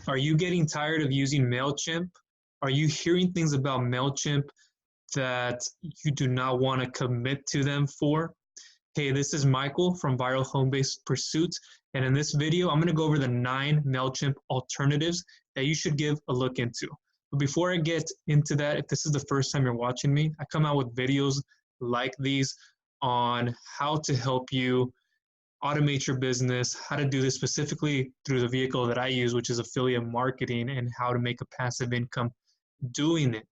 Are you getting tired of using Mailchimp? Are you hearing things about Mailchimp that you do not want to commit to them for? Hey, this is Michael from Viral Home-Based Pursuits, and in this video, I'm going to go over the 9 Mailchimp alternatives that you should give a look into. But before I get into that, if this is the first time you're watching me, I come out with videos like these on how to help you automate your business, how to do this specifically through the vehicle that I use, which is affiliate marketing, and how to make a passive income doing it.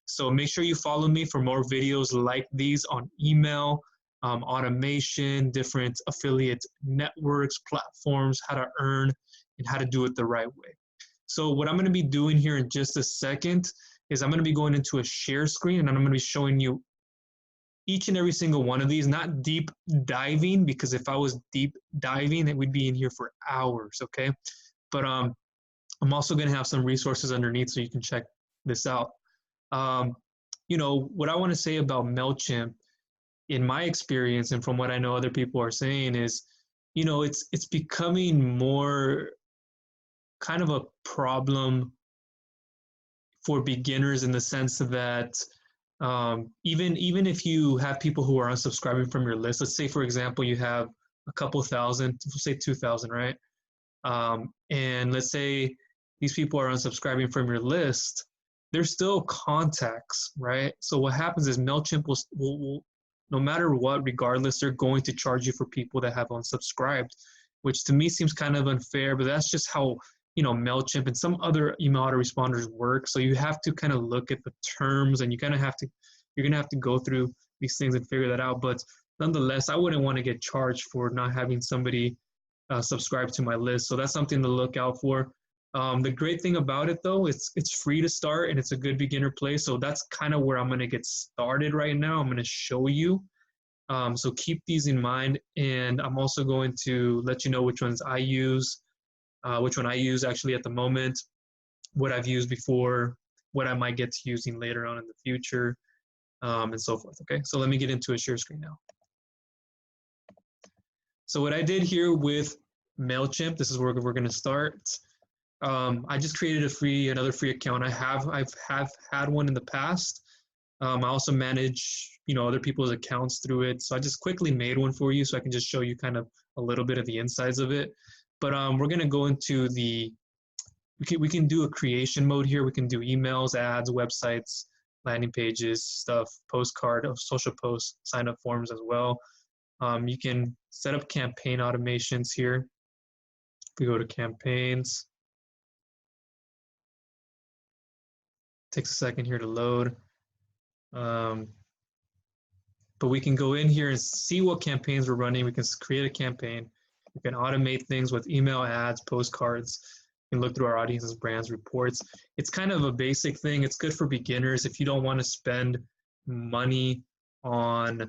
So make sure you follow me for more videos like these on email, automation, different affiliate networks, platforms, how to earn, and how to do it the right way. So what I'm going to be doing here in just a second is I'm going to be going into a share screen, and I'm going to be showing you each and every single one of these, not deep diving, because if I was deep diving, it would be in here for hours, okay? But I'm also going to have some resources underneath so you can check this out. You know, what I want to say about Mailchimp, in my experience and from what I know other people are saying is, you know, it's becoming more kind of a problem for beginners in the sense that even if you have people who are unsubscribing from your list, let's say, for example, you have a couple thousand, we'll say 2,000, right? And let's say these people are unsubscribing from your list, they're still contacts, right? So what happens is Mailchimp will no matter what, regardless, they're going to charge you for people that have unsubscribed, which to me seems kind of unfair, but that's just how, you know, Mailchimp and some other email autoresponders work. So you have to kind of look at the terms, and you kind of have to, you're going to have to go through these things and figure that out. But nonetheless, I wouldn't want to get charged for not having somebody subscribe to my list. So that's something to look out for. The great thing about it, though, it's free to start, and it's a good beginner place. So that's kind of where I'm going to get started right now. I'm going to show you. So keep these in mind, and I'm also going to let you know which ones I use, which one I use actually at the moment, what I've used before, what I might get to using later on in the future, and so forth. Okay, so let me get into a share screen now. So what I did here with Mailchimp, this is where we're going to start. I just created another free account. I've had one in the past. I also manage, you know, other people's accounts through it. So I just quickly made one for you so I can just show you kind of a little bit of the insides of it. But we're going to go into we can do a creation mode here. We can do emails, ads, websites, landing pages, stuff, postcard, social posts, sign up forms as well. You can set up campaign automations here. If we go to campaigns, takes a second here to load. But we can go in here and see what campaigns we're running. We can create a campaign. We can automate things with email, ads, postcards. We can look through our audiences, brands, reports. It's kind of a basic thing. It's good for beginners if you don't want to spend money on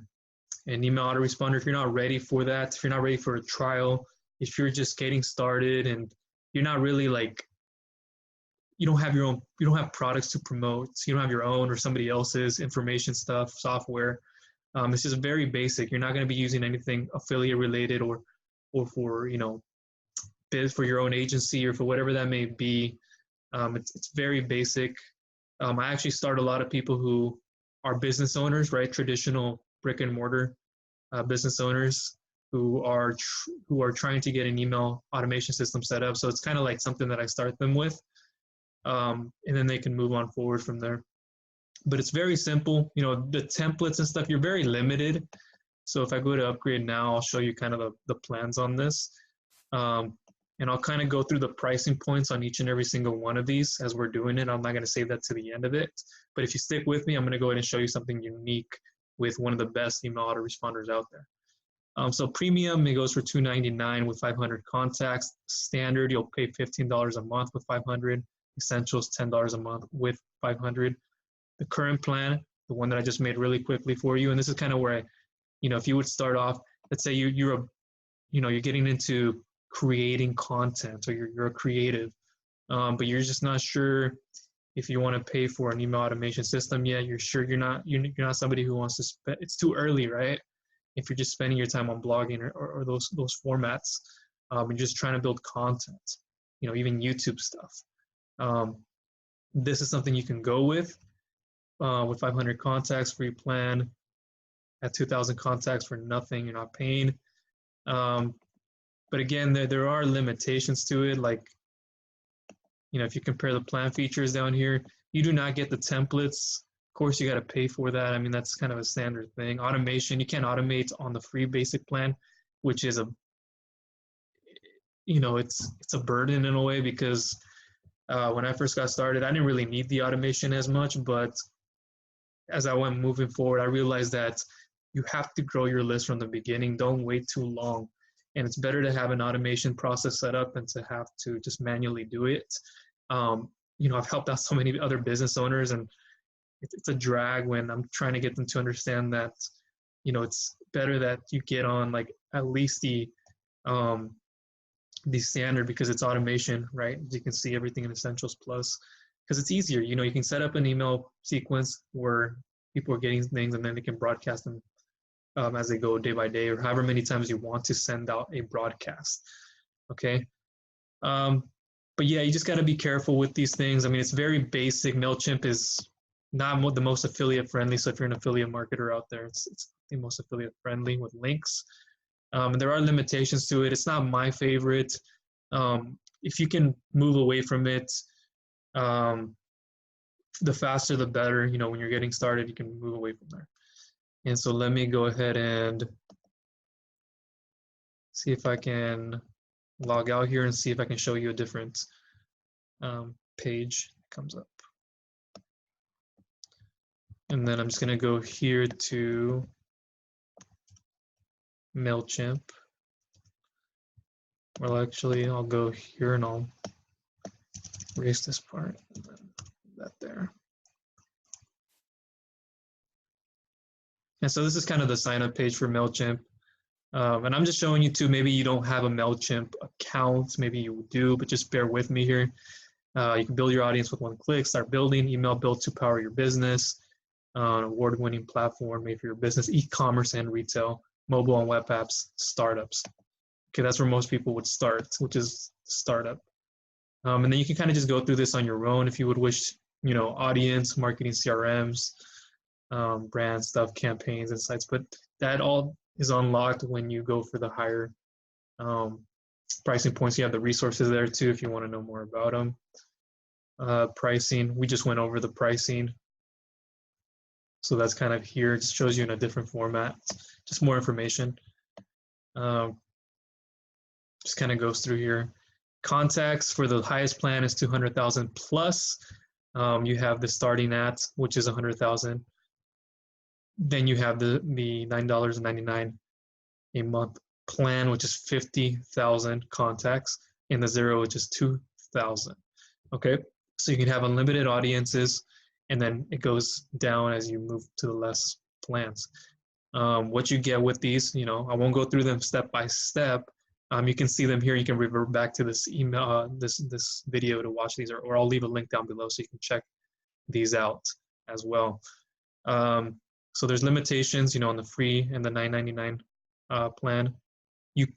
an email autoresponder. If you're not ready for that, if you're not ready for a trial, if you're just getting started and you're not really like, you don't have products to promote, you don't have your own or somebody else's information stuff, software. It's just very basic. You're not going to be using anything affiliate related or for, you know, biz for your own agency or for whatever that may be. It's very basic. I actually start a lot of people who are business owners, right? Traditional brick and mortar business owners who are trying to get an email automation system set up. So it's kind of like something that I start them with. And then they can move on forward from there. But it's very simple. You know, the templates and stuff, you're very limited. So if I go to upgrade now, I'll show you kind of the plans on this. And I'll kind of go through the pricing points on each and every single one of these as we're doing it. I'm not going to save that to the end of it. But if you stick with me, I'm going to go ahead and show you something unique with one of the best email autoresponders out there. So premium, it goes for $2.99 with 500 contacts. Standard, you'll pay $15 a month with 500. Essentials, $10 a month with 500. The current plan, the one that I just made really quickly for you, and this is kind of where you know, if you would start off, let's say you're getting into creating content, or you're a creative, but you're just not sure if you want to pay for an email automation system yet. You're not somebody who wants to spend. It's too early, right? If you're just spending your time on blogging or those formats, and just trying to build content. even YouTube stuff. This is something you can go with 500 contacts, free plan. At 2,000 contacts for nothing, you're not paying. But again, there are limitations to it. Like, if you compare the plan features down here, you do not get the templates. Of course, you got to pay for that. I mean, that's kind of a standard thing. Automation, you can't automate on the free basic plan, which is it's a burden in a way, because when I first got started, I didn't really need the automation as much, but as I went moving forward, I realized that you have to grow your list from the beginning. Don't wait too long. And it's better to have an automation process set up than to have to just manually do it. I've helped out so many other business owners, and it's a drag when I'm trying to get them to understand that, it's better that you get on like at least the standard, because it's automation, right? You can see everything in Essentials Plus, because it's easier. You can set up an email sequence where people are getting things, and then they can broadcast them as they go day by day, or however many times you want to send out a broadcast. Okay. But yeah, you just got to be careful with these things. I mean, it's very basic. Mailchimp is not the most affiliate friendly. So if you're an affiliate marketer out there, it's the most affiliate friendly with links. And there are limitations to it. It's not my favorite. If you can move away from it, the faster the better. When you're getting started, you can move away from there. And so let me go ahead and see if I can log out here and see if I can show you a different page that comes up. And then I'm just going to go here to Mailchimp. Well, actually, I'll go here and I'll erase this part and then that there. And so this is kind of the sign up page for Mailchimp. And I'm just showing you too, maybe you don't have a Mailchimp account, maybe you do, but just bear with me here. You can build your audience with one click, start building, email build to power your business, award-winning platform made for your business, e-commerce and retail, mobile and web apps, startups. Okay, that's where most people would start, which is startup. And then you can kind of just go through this on your own if you would wish, audience, marketing, CRMs, brand stuff, campaigns, insights, but that all is unlocked when you go for the higher pricing points. You have the resources there too if you want to know more about them. Pricing, we just went over the pricing. So that's kind of here. It just shows you in a different format, just more information. Just kind of goes through here. Contacts for the highest plan is 200,000 plus. You have the starting at, which is 100,000. Then you have the $9.99 a month plan, which is 50,000 contacts, and the zero, which is 2,000. Okay, so you can have unlimited audiences, and then it goes down as you move to the less plans. What you get with these, I won't go through them step by step. You can see them here. You can revert back to this email, this video to watch these, or I'll leave a link down below so you can check these out as well. So there's limitations, on the free and the $9.99 plan.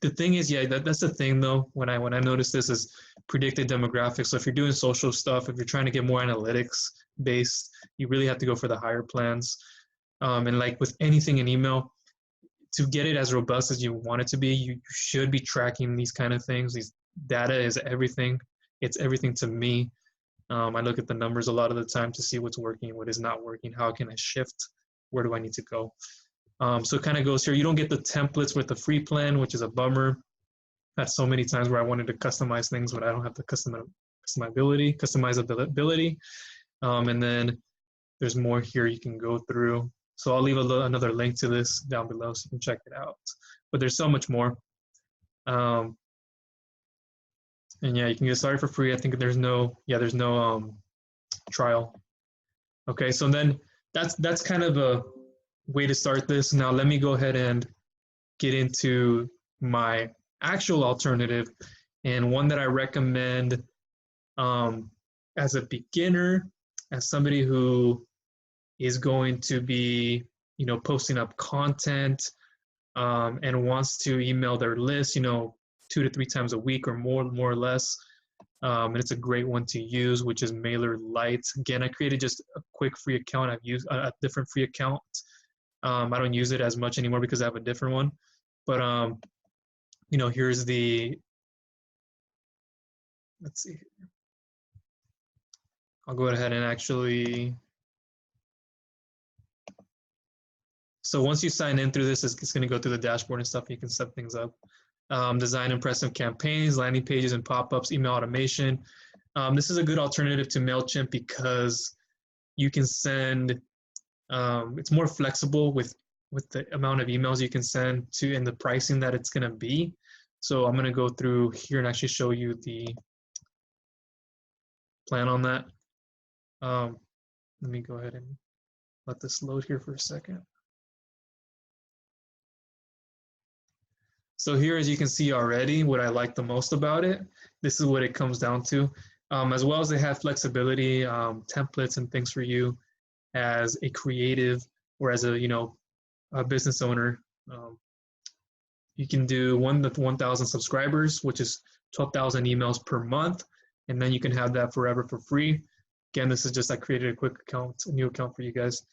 The thing is, yeah, that's the thing though. When I noticed this is predicted demographics. So if you're doing social stuff, if you're trying to get more analytics based, you really have to go for the higher plans. And like with anything in email, to get it as robust as you want it to be, you should be tracking these kind of things. These data is everything. It's everything to me. I look at the numbers a lot of the time to see what's working, what is not working, how can I shift, where do I need to go? So it kind of goes here. You don't get the templates with the free plan, which is a bummer. That's so many times where I wanted to customize things, but I don't have the customizability. And then there's more here you can go through. So I'll leave another link to this down below so you can check it out. But there's so much more. And yeah, you can get started for free. I think there's no trial. Okay, so then that's kind of a way to start this. Now let me go ahead and get into my actual alternative, and one that I recommend as a beginner, as somebody who is going to be, posting up content and wants to email their list, 2 to 3 times a week or more or less. and it's a great one to use, which is Mailerlite. Again, I created just a quick free account. I've used a different free account. I don't use it as much anymore because I have a different one. But you know, here's the, let's see. I'll go ahead and actually, so once you sign in through this, it's going to go through the dashboard and stuff. You can set things up. Design impressive campaigns, landing pages and pop-ups, email automation. This is a good alternative to Mailchimp because you can send, it's more flexible with the amount of emails you can send to and the pricing that it's going to be. So I'm going to go through here and actually show you the plan on that. Let me go ahead and let this load here for a second. So here, as you can see already, what I like the most about it, this is what it comes down to. As well as they have flexibility, templates and things for you as a creative or as a, you know, a business owner. You can do 1 to 1,000 subscribers, which is 12,000 emails per month. And then you can have that forever for free. Again, this is just, I created a quick account, a new account for you guys.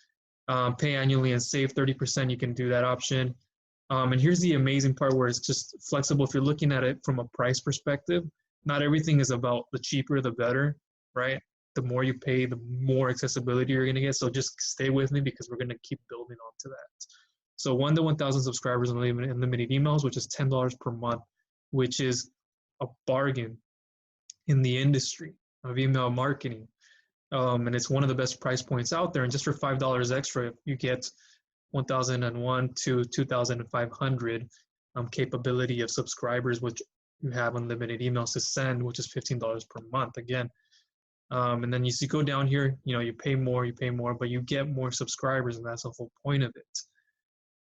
Pay annually and save 30%, you can do that option. And here's the amazing part where it's just flexible. If you're looking at it from a price perspective, not everything is about the cheaper, the better, right? The more you pay, the more accessibility you're gonna get. So just stay with me because we're gonna keep building onto that. So 1 to 1,000 subscribers and unlimited emails, which is $10 per month, which is a bargain in the industry of email marketing. And it's one of the best price points out there. And just for $5 extra, you get 1,001 to 2,500 capability of subscribers, which you have unlimited emails to send, which is $15 per month again. And then you see, go down here, you know, you pay more, but you get more subscribers, and that's the whole point of it.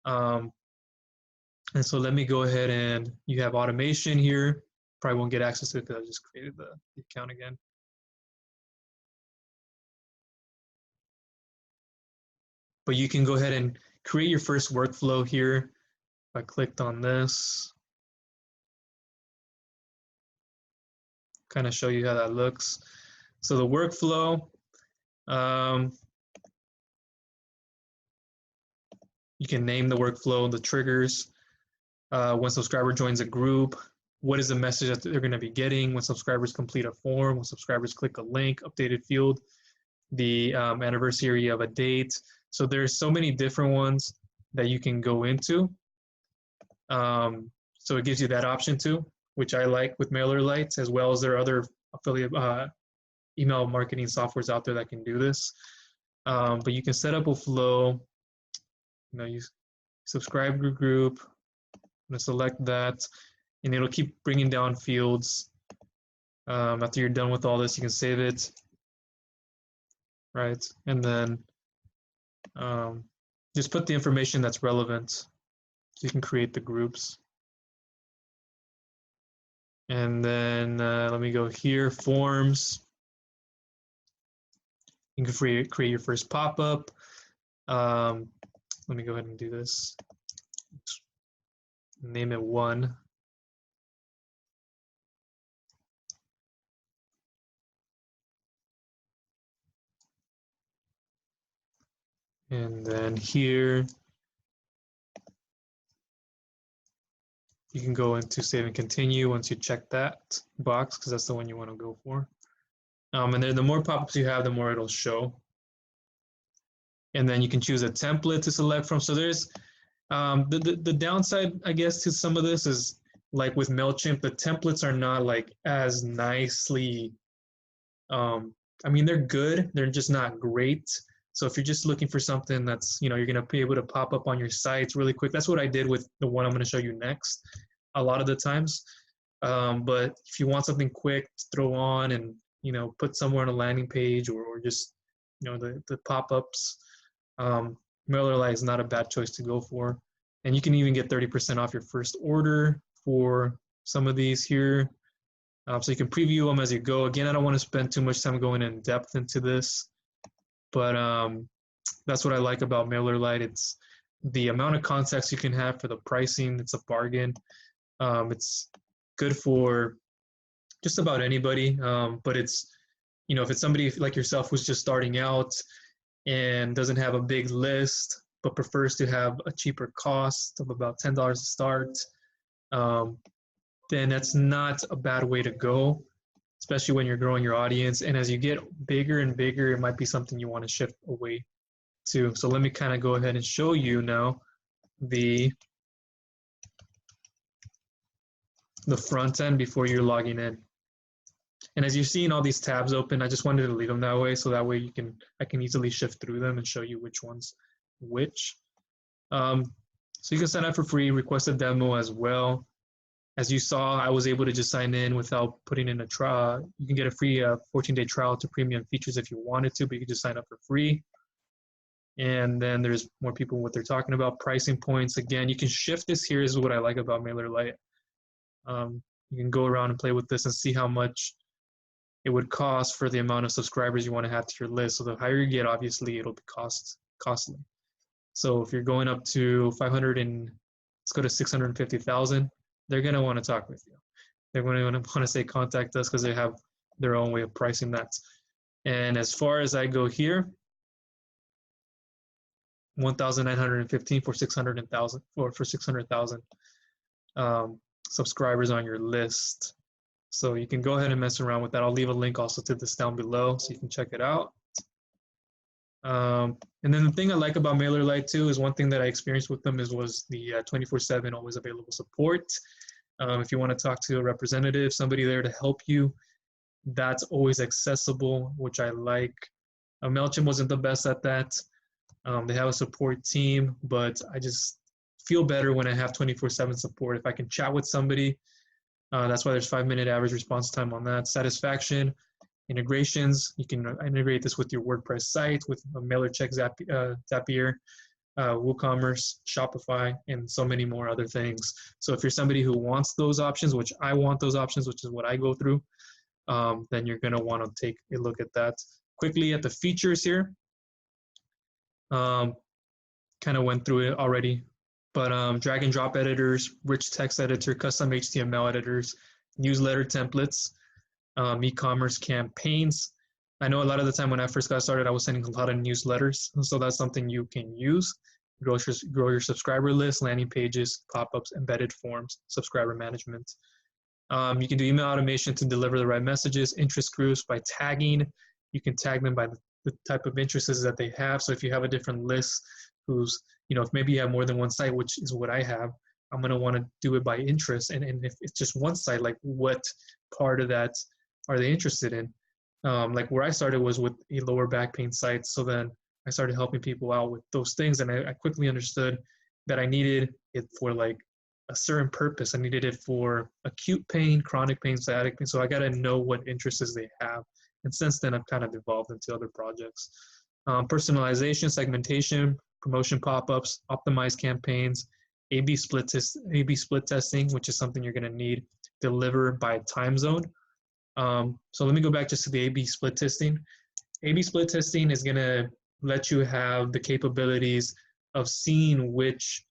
And so let me go ahead and you have automation here. Probably won't get access to it because I just created the account again. But you can go ahead and create your first workflow here. If I clicked on this, kind of show you how that looks. So the workflow, you can name the workflow, the triggers, when subscriber joins a group, what is the message that they're going to be getting when subscribers complete a form, when subscribers click a link, updated field, the anniversary of a date. So there's so many different ones that you can go into. So it gives you that option too, which I like with Mailerlite, as well as there are other affiliate email marketing softwares out there that can do this. But you can set up a flow. You know, you subscribe group. I'm going to select that, and it'll keep bringing down fields. After you're done with all this, you can save it, right? And then just put the information that's relevant so you can create the groups. And then let me go here, forms. You can create your first pop-up. Let me go ahead and do this. Name it 1. And then here, you can go into save and continue once you check that box, because that's the one you want to go for. And then the more pop-ups you have, the more it'll show. And then you can choose a template to select from. So there's the downside, I guess, to some of this is like with Mailchimp, the templates are not like as nicely. I mean, they're good. They're just not great. So if you're just looking for something that's, you know, you're going to be able to pop up on your sites really quick. That's what I did with the one I'm going to show you next a lot of the times. But if you want something quick to throw on and, you know, put somewhere on a landing page or just, you know, the pop-ups, Mailerlite is not a bad choice to go for. And you can even get 30% off your first order for some of these here. So you can preview them as you go. Again, I don't want to spend too much time going in depth into this, but that's what I like about Mailerlite. It's the amount of contacts you can have for the pricing. It's a bargain. It's good for, just about anybody. But it's, you know, if it's somebody like yourself who's just starting out and doesn't have a big list, but prefers to have a cheaper cost of about $10 to start, um, then that's not a bad way to go, especially when you're growing your audience. And as you get bigger and bigger, it might be something you want to shift away to. So let me kind of go ahead and show you now the front end before you're logging in. And as you're seeing all these tabs open, I just wanted to leave them that way, so that way I can easily shift through them and show you which one's which. So you can sign up for free, request a demo as well. As you saw, I was able to just sign in without putting in a trial. You can get a free 14-day trial to premium features if you wanted to, but you can just sign up for free. And then there's more people what they're talking about. Pricing points, again, you can shift this here. Is what I like about Mailerlite. You can go around and play with this and see how much it would cost for the amount of subscribers you want to have to your list. So the higher you get, obviously, it'll be costly. So if you're going up to 500 and let's go to 650,000, they're going to want to talk with you. They're going to want to say contact us because they have their own way of pricing that. And as far as I go here, 1,915 for 600,000 or for 600,000 subscribers on your list. So you can go ahead and mess around with that. I'll leave a link also to this down below so you can check it out. And then the thing I like about Mailerlite too is one thing that I experienced with them was the 24/7 always available support. If you want to talk to a representative, somebody there to help you, that's always accessible, which I like. Mailchimp wasn't the best at that. They have a support team, but I just feel better when I have 24/7 support. If I can chat with somebody, that's why there's 5-minute average response time on that. Satisfaction, integrations, you can integrate this with your WordPress site, with MailerCheck, Zapier, WooCommerce, Shopify, and so many more other things. So if you're somebody who wants those options, which I want those options, which is what I go through, then you're going to want to take a look at that. Quickly at the features here. Kind of went through it already, but drag and drop editors, rich text editor, custom HTML editors, newsletter templates, e-commerce campaigns. I know a lot of the time when I first got started, I was sending a lot of newsletters, so that's something you can use. Grow your subscriber list, landing pages, pop-ups, embedded forms, subscriber management. You can do email automation to deliver the right messages, interest groups by tagging. You can tag them by the type of interests that they have. So if you have a different list who's, you know, if maybe you have more than one site, which is what I have, I'm going to want to do it by interest. And if it's just one site, like what part of that are they interested in? Like where I started was with a lower back pain site. So then I started helping people out with those things. And I quickly understood that I needed it for like a certain purpose. I needed it for acute pain, chronic pain, sciatic pain. So I got to know what interests they have. And since then, I've kind of evolved into other projects. Personalization, segmentation, promotion pop-ups, optimized campaigns, A/B split testing, which is something you're going to need, deliver by time zone. So let me go back just to the A/B split testing. A/B split testing is going to let you have the capabilities of seeing which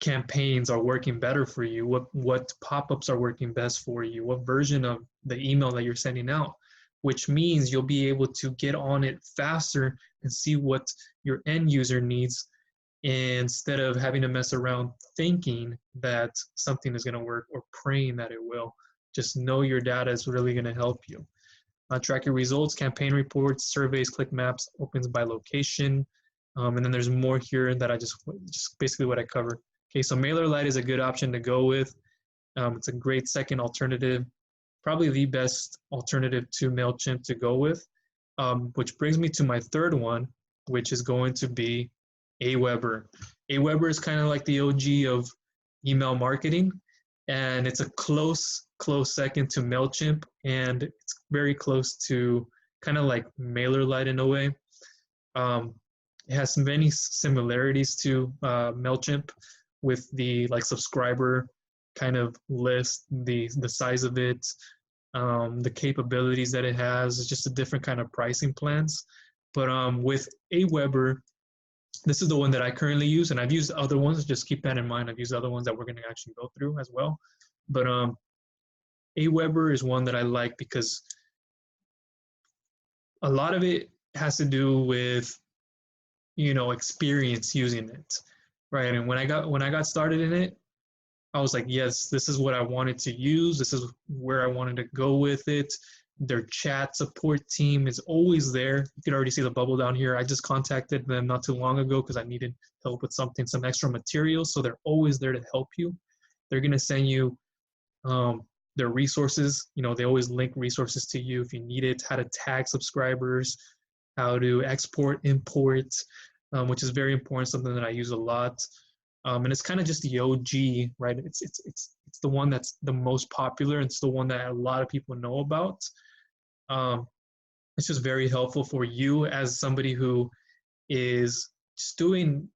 campaigns are working better for you, what pop-ups are working best for you, what version of the email that you're sending out, which means you'll be able to get on it faster and see what your end user needs instead of having to mess around thinking that something is going to work or praying that it will. Just know your data is really going to help you. Track your results, campaign reports, surveys, click maps, opens by location, and then there's more here that I just basically what I covered. Okay, so Mailerlite is a good option to go with. It's a great second alternative, probably the best alternative to Mailchimp to go with, which brings me to my third one, which is going to be Aweber. Aweber is kind of like the OG of email marketing, and it's a close second to Mailchimp, and it's very close to kind of like Mailerlite in a way. It has many similarities to Mailchimp with the like subscriber kind of list, the size of it, the capabilities that it has. It's just a different kind of pricing plans. But with Aweber, this is the one that I currently use, and I've used other ones. Just keep that in mind. I've used other ones that we're going to actually go through as well. But Aweber is one that I like because a lot of it has to do with, you know, experience using it, right? And when I got started in it, I was like, yes, this is what I wanted to use. This is where I wanted to go with it. Their chat support team is always there. You can already see the bubble down here. I just contacted them not too long ago because I needed help with something, some extra materials. So they're always there to help you. They're going to send you their resources. You know, they always link resources to you if you need it, how to tag subscribers, how to export, import, which is very important, something that I use a lot. And it's kind of just the OG, right? It's the one that's the most popular. It's the one that a lot of people know about. It's just very helpful for you as somebody who is just doing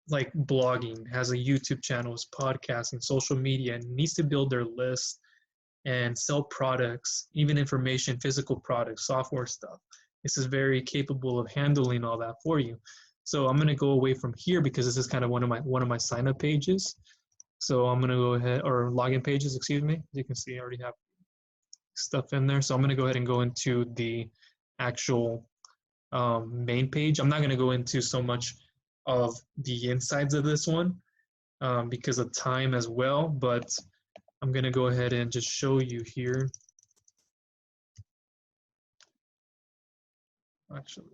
like blogging, has a YouTube channel, is podcasting, social media, and needs to build their list and sell products, even information, physical products, software stuff. This is very capable of handling all that for you. So I'm going to go away from here because this is kind of one of my sign up pages. So I'm going to go ahead, or login pages, excuse me. As you can see, I already have stuff in there. So I'm going to go ahead and go into the actual main page. I'm not going to go into so much of the insides of this one because of time as well, but I'm going to go ahead and just show you here. Actually,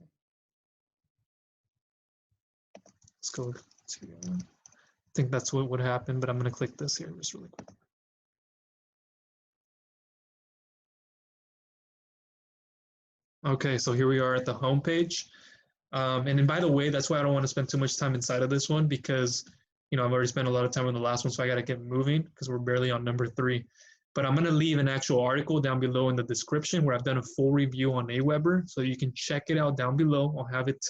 let's go to, I think that's what would happen, but I'm going to click this here just really quick. Okay, so here we are at the home page. And then by the way, that's why I don't want to spend too much time inside of this one because, you know, I've already spent a lot of time on the last one, so I got to get moving because we're barely on number 3. But I'm going to leave an actual article down below in the description where I've done a full review on Aweber, so you can check it out down below. I'll have it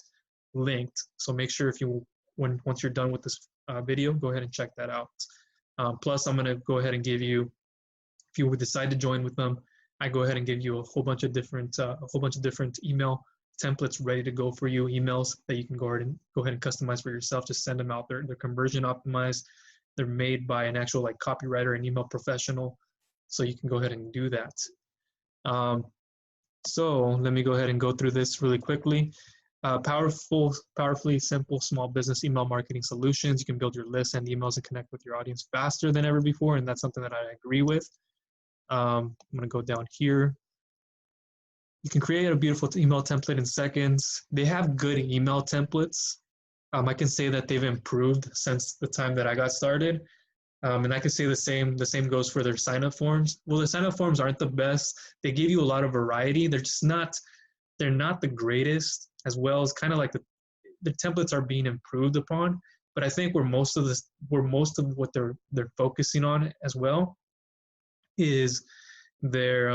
linked. So make sure if you, once you're done with this video, go ahead and check that out. Plus, I'm going to go ahead and give you, if you would decide to join with them, I go ahead and give you a whole bunch of different email templates ready to go for you, emails that you can go ahead and customize for yourself. Just send them out. They're conversion optimized. They're made by an actual like copywriter and email professional, so you can go ahead and do that. So let me go ahead and go through this really quickly. Powerfully simple small business email marketing solutions. You can build your list and emails and connect with your audience faster than ever before, and that's something that I agree with. I'm going to go down here. You can create a beautiful email template in seconds. They have good email templates. I can say that they've improved since the time that I got started. And I can say the same goes for their sign-up forms. Well, the sign-up forms aren't the best. They give you a lot of variety. They're just not, they're not the greatest, as well as kind of like the templates are being improved upon. But I think where most of what they're focusing on as well is their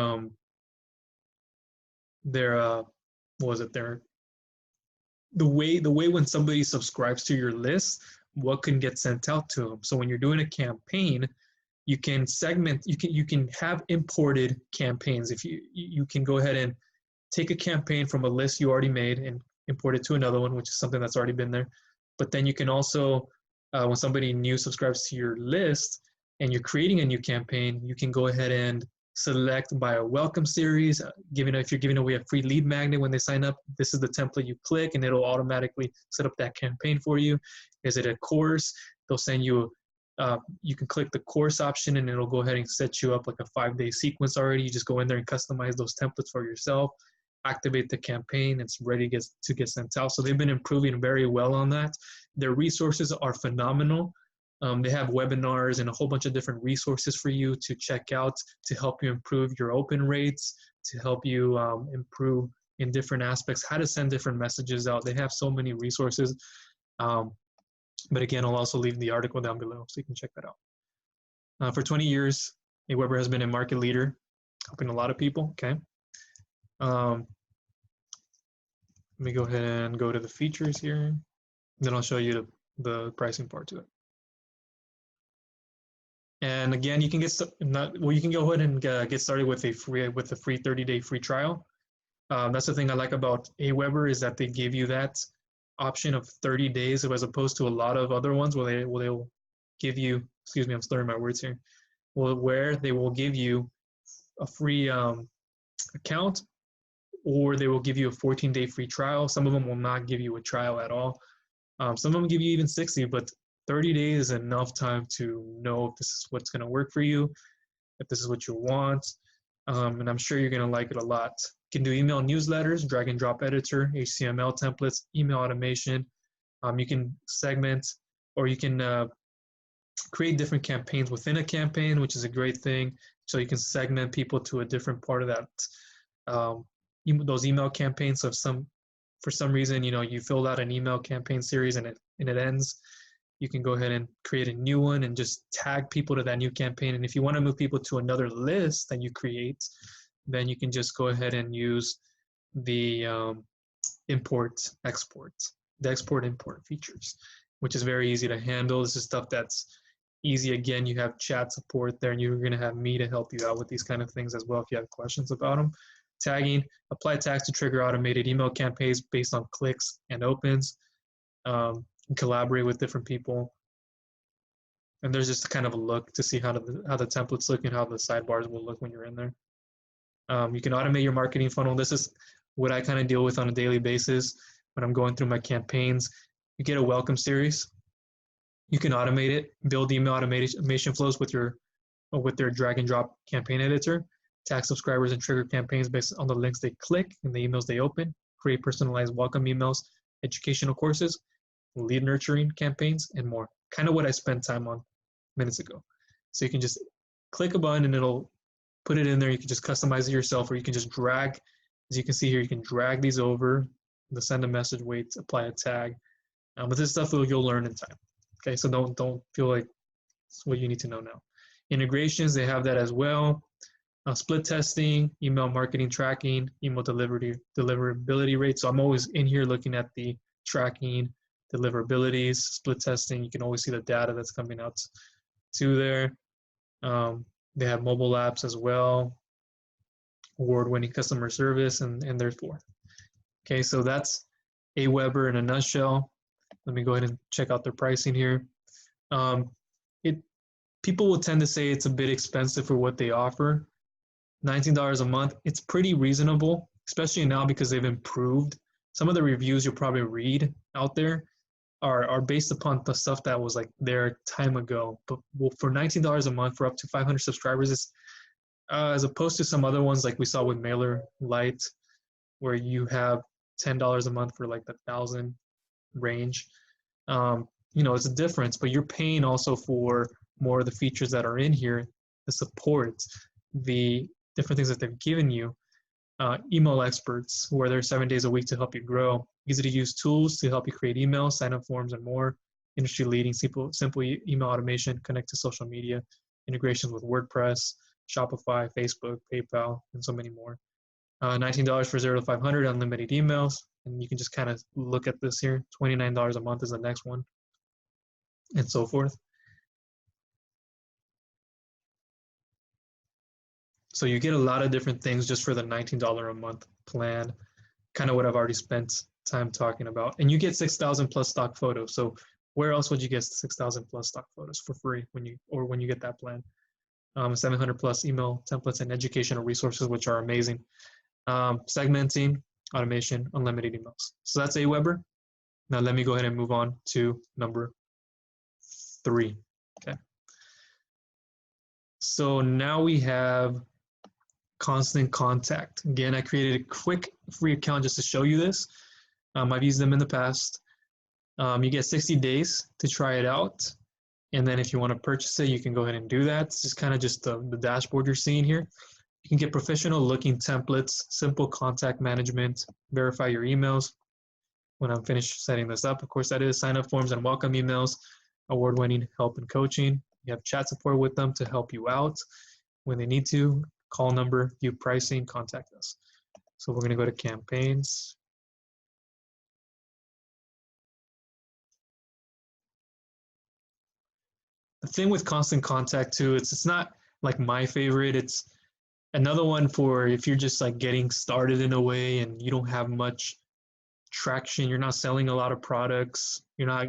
the way when somebody subscribes to your list, what can get sent out to them. So when you're doing a campaign, you can segment, you can have imported campaigns. If you can go ahead and take a campaign from a list you already made and import it to another one, which is something that's already been there. But then you can also, when somebody new subscribes to your list and you're creating a new campaign, you can go ahead and select by a welcome series. If you're giving away a free lead magnet when they sign up, this is the template you click and it'll automatically set up that campaign for you. Is it a course? They'll send you, you can click the course option and it'll go ahead and set you up like a 5-day sequence already. You just go in there and customize those templates for yourself, activate the campaign, it's ready to get sent out. So they've been improving very well on that. Their resources are phenomenal. They have webinars and a whole bunch of different resources for you to check out to help you improve your open rates, to help you improve in different aspects, how to send different messages out. They have so many resources. But again, I'll also leave the article down below so you can check that out. For 20 years, Aweber has been a market leader, helping a lot of people, okay? Let me go ahead and go to the features here. Then I'll show you the pricing part to it. And again, you can you can go ahead and get started with a free 30-day free trial. That's the thing I like about Aweber is that they give you that option of 30 days as opposed to a lot of other ones where they'll give you, excuse me, I'm slurring my words here, where they will give you a free account, or they will give you a 14-day free trial. Some of them will not give you a trial at all. Some of them give you even 60, but 30 days is enough time to know if this is what's going to work for you, if this is what you want. And I'm sure you're going to like it a lot. You can do email newsletters, drag and drop editor, HTML templates, email automation. You can segment, or you can create different campaigns within a campaign, which is a great thing. So you can segment people to a different part of that, those email campaigns. So if for some reason, you filled out an email campaign series and it ends, you can go ahead and create a new one and just tag people to that new campaign. And if you want to move people to another list that you create, then you can just go ahead and use the import-export, the export-import features, which is very easy to handle. This is stuff that's easy. Again, you have chat support there, and you're going to have me to help you out with these kind of things as well if you have questions about them. Tagging, apply tags to trigger automated email campaigns based on clicks and opens. And collaborate with different people. And there's just kind of a look to see how the templates look and how the sidebars will look when you're in there. You can automate your marketing funnel. This is what I kind of deal with on a daily basis when I'm going through my campaigns. You get a welcome series. You can automate it, build email automation flows with their drag and drop campaign editor, tag subscribers and trigger campaigns based on the links they click and the emails they open, create personalized welcome emails, educational courses, lead nurturing campaigns, and more. Kind of what I spent time on minutes ago. So you can just click a button and it'll put it in there. You can just customize it yourself, or you can just drag. As you can see here, you can drag these over, the send a message, wait, apply a tag. But this stuff you'll learn in time. Okay, so don't feel like it's what you need to know now. Integrations, they have that as well. Split testing, email marketing tracking, email deliverability rate. So I'm always in here looking at the tracking, deliverabilities, split testing. You can always see the data that's coming out to there. They have mobile apps as well, award-winning customer service, and there's more. Okay, so that's Aweber in a nutshell. Let me go ahead and check out their pricing here. People will tend to say it's a bit expensive for what they offer. $19 a month, it's pretty reasonable, especially now because they've improved. Some of the reviews you'll probably read out there are based upon the stuff that was like there time ago. But for $19 a month for up to 500 subscribers, it's as opposed to some other ones like we saw with Mailerlite, where you have $10 a month for like the 1,000 range. It's a difference, but you're paying also for more of the features that are in here, the support, the different things that they've given you. Email experts, who are there 7 days a week to help you grow. Easy to use tools to help you create emails, sign up forms, and more. Industry leading simple email automation, connect to social media, integrations with WordPress, Shopify, Facebook, PayPal, and so many more. $19 for 0 to 500, unlimited emails. And you can just kind of look at this here. $29 a month is the next one, and so forth. So you get a lot of different things just for the $19 a month plan, kind of what I've already spent time talking about. And you get 6,000 plus stock photos. So where else would you get 6,000 plus stock photos for free when you get that plan? 700 plus email templates and educational resources, which are amazing. Segmenting, automation, unlimited emails. So that's Aweber. Now let me go ahead and move on to number 3. Okay. So now we have Constant Contact. Again, I created a quick free account just to show you this. I've used them in the past. You get 60 days to try it out. And then if you want to purchase it, you can go ahead and do that. It's just kind of just the dashboard you're seeing here. You can get professional looking templates, simple contact management, verify your emails. When I'm finished setting this up, of course, that is sign up forms and welcome emails, award-winning help and coaching. You have chat support with them to help you out when they need to. Call number, view pricing, contact us. So we're going to go to campaigns. The thing with Constant Contact too, it's not like my favorite. It's another one for if you're just like getting started in a way and you don't have much traction, you're not selling a lot of products, you're not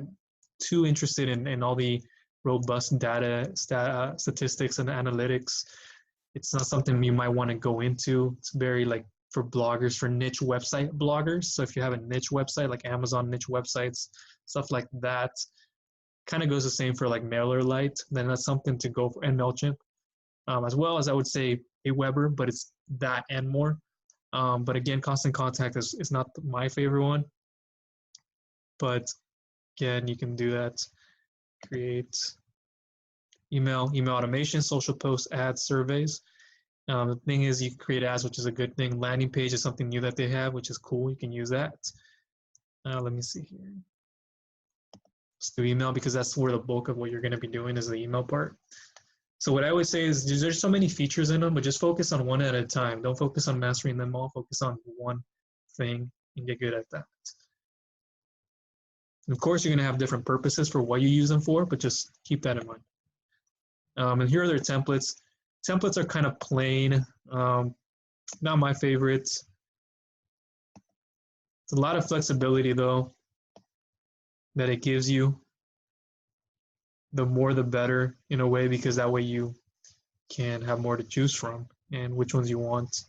too interested in all the robust data, statistics and analytics. It's not something you might want to go into. It's very like for bloggers, for niche website bloggers. So if you have a niche website like Amazon niche websites, stuff like that, kind of goes the same for like Mailerlite. Then that's something to go for, and Mailchimp, as well as I would say Aweber, but it's that and more. But again, Constant Contact is not my favorite one. But again, you can do that. Create email automation, social posts, ads, surveys. The thing is, you can create ads, which is a good thing. Landing page is something new that they have, which is cool. You can use that. Let me see here. Let's do email because that's where the bulk of what you're going to be doing is the email part. So what I would say is there's so many features in them, but just focus on one at a time. Don't focus on mastering them all. Focus on one thing and get good at that. And of course, you're going to have different purposes for what you use them for, but just keep that in mind. And here are their templates. Templates are kind of plain, not my favorites. It's a lot of flexibility though that it gives you. The more the better in a way, because that way you can have more to choose from and which ones you want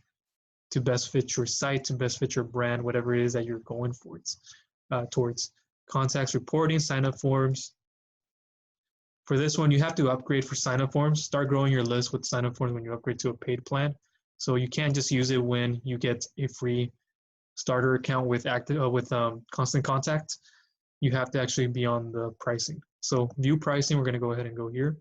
to best fit your site, to best fit your brand, whatever it is that you're going for towards. Contacts reporting, sign-up forms. For this one, you have to upgrade for sign-up forms. Start growing your list with sign-up forms when you upgrade to a paid plan. So you can't just use it when you get a free starter account with Constant Contact. You have to actually be on the pricing. So view pricing, we're going to go ahead and go here.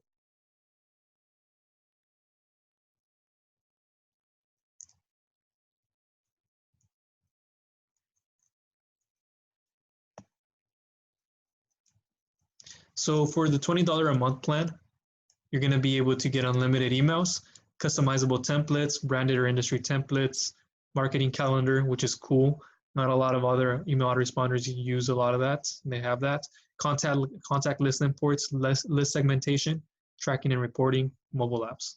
So for the $20 a month plan, you're going to be able to get unlimited emails, customizable templates, branded or industry templates, marketing calendar, which is cool. Not a lot of other email autoresponders use a lot of that. They have that. Contact list imports, list segmentation, tracking and reporting, mobile apps.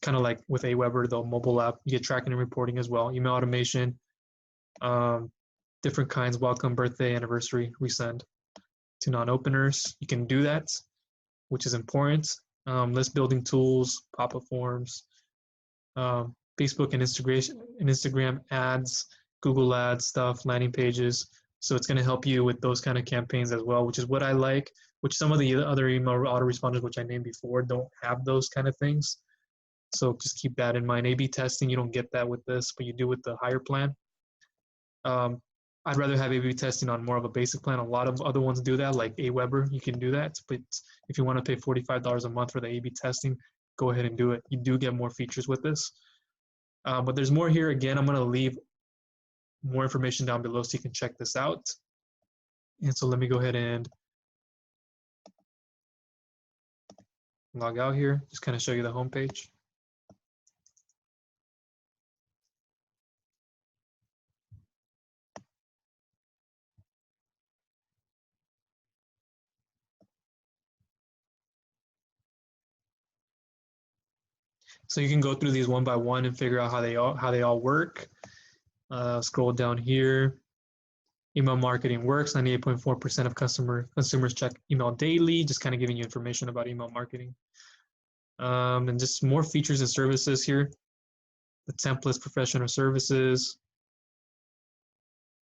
Kind of like with Aweber, the mobile app, you get tracking and reporting as well. Email automation, different kinds, welcome, birthday, anniversary, resend to non-openers. You can do that, which is important. List building tools, pop-up forms, Facebook and Instagram ads, Google ads stuff, landing pages. So it's going to help you with those kind of campaigns as well, which is what I like, which some of the other email autoresponders, which I named before, don't have those kind of things. So just keep that in mind. A/B testing, you don't get that with this, but you do with the higher plan. I'd rather have A/B testing on more of a basic plan. A lot of other ones do that, like Aweber, you can do that. But if you want to pay $45 a month for the A/B testing, go ahead and do it. You do get more features with this. But there's more here. Again, I'm going to leave more information down below so you can check this out. And so let me go ahead and log out here, just kind of show you the home page. So you can go through these one by one and figure out how they all work. Scroll down here. Email marketing works. 98.4% of consumers check email daily. Just kind of giving you information about email marketing. And just more features and services here. The templates, professional services.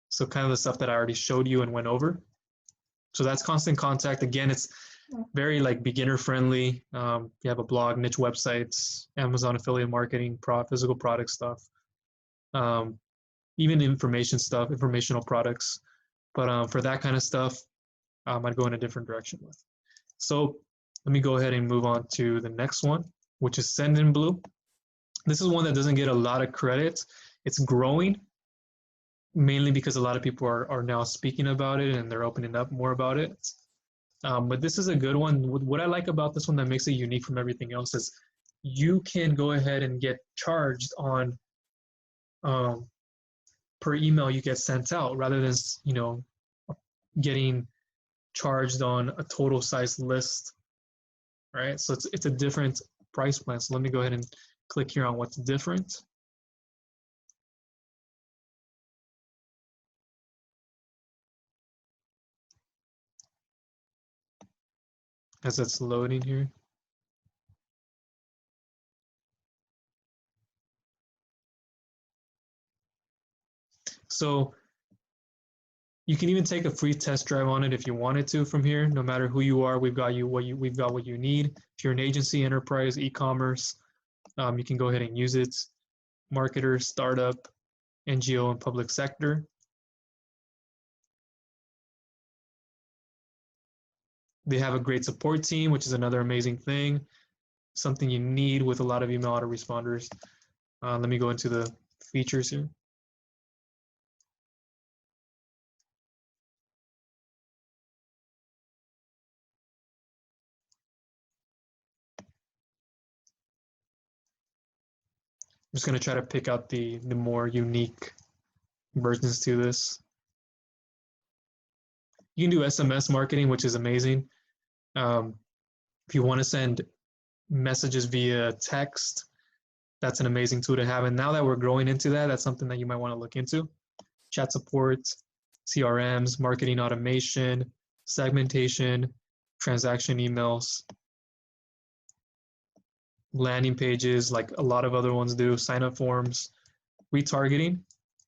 So kind of the stuff that I already showed you and went over. So that's Constant Contact. Again, it's very like beginner friendly. You have a blog, niche websites, Amazon affiliate marketing, physical product stuff, even informational products. But for that kind of stuff, I'd go in a different direction with. So let me go ahead and move on to the next one, which is Sendinblue. This is one that doesn't get a lot of credit. It's growing, mainly because a lot of people are now speaking about it and they're opening up more about it. But this is a good one. What I like about this one that makes it unique from everything else is you can go ahead and get charged on per email you get sent out rather than getting charged on a total size list, right? So it's a different price plan. So let me go ahead and click here on what's different. As it's loading here. So you can even take a free test drive on it if you wanted to from here. No matter who you are, we've got what you need. If you're an agency, enterprise, e-commerce, you can go ahead and use it. Marketer, startup, NGO, and public sector. They have a great support team, which is another amazing thing. Something you need with a lot of email autoresponders. Let me go into the features here. I'm just going to try to pick out the more unique versions to this. You can do SMS marketing, which is amazing. If you want to send messages via text, that's an amazing tool to have. And now that we're growing into that, that's something that you might want to look into. Chat support, CRMs, marketing automation, segmentation, transaction emails, landing pages like a lot of other ones do, sign-up forms, retargeting.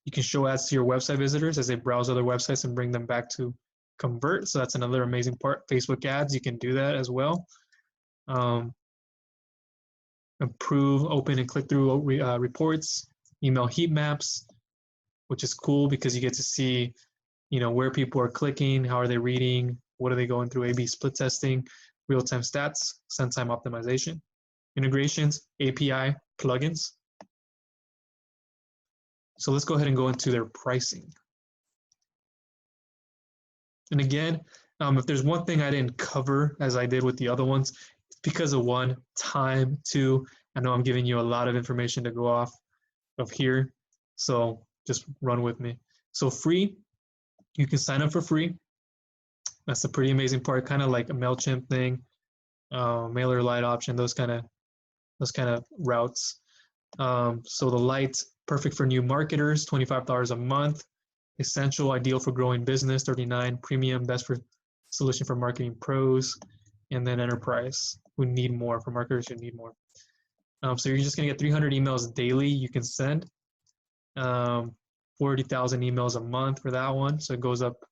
You can show ads to your website visitors as they browse other websites and bring them back to convert. So that's another amazing part. Facebook ads, you can do that as well. Improve open and click-through reports, email heat maps, which is cool because you get to see, where people are clicking, how are they reading, what are they going through, A/B split testing, real-time stats, send time optimization, integrations, API, plugins. So let's go ahead and go into their pricing. And again, if there's one thing I didn't cover as I did with the other ones, it's because of one, time, two, I know I'm giving you a lot of information to go off of here, so just run with me. So free, you can sign up for free. That's a pretty amazing part, kind of like a Mailchimp thing, Mailerlite option, those kind of routes. So the Lite, perfect for new marketers, $25 a month. Essential, ideal for growing business, $39. Premium, best for solution for marketing pros. And then enterprise, who need more, for marketers who need more. So you're just gonna get 300 emails daily you can send. 40,000 emails a month for that one. So it goes up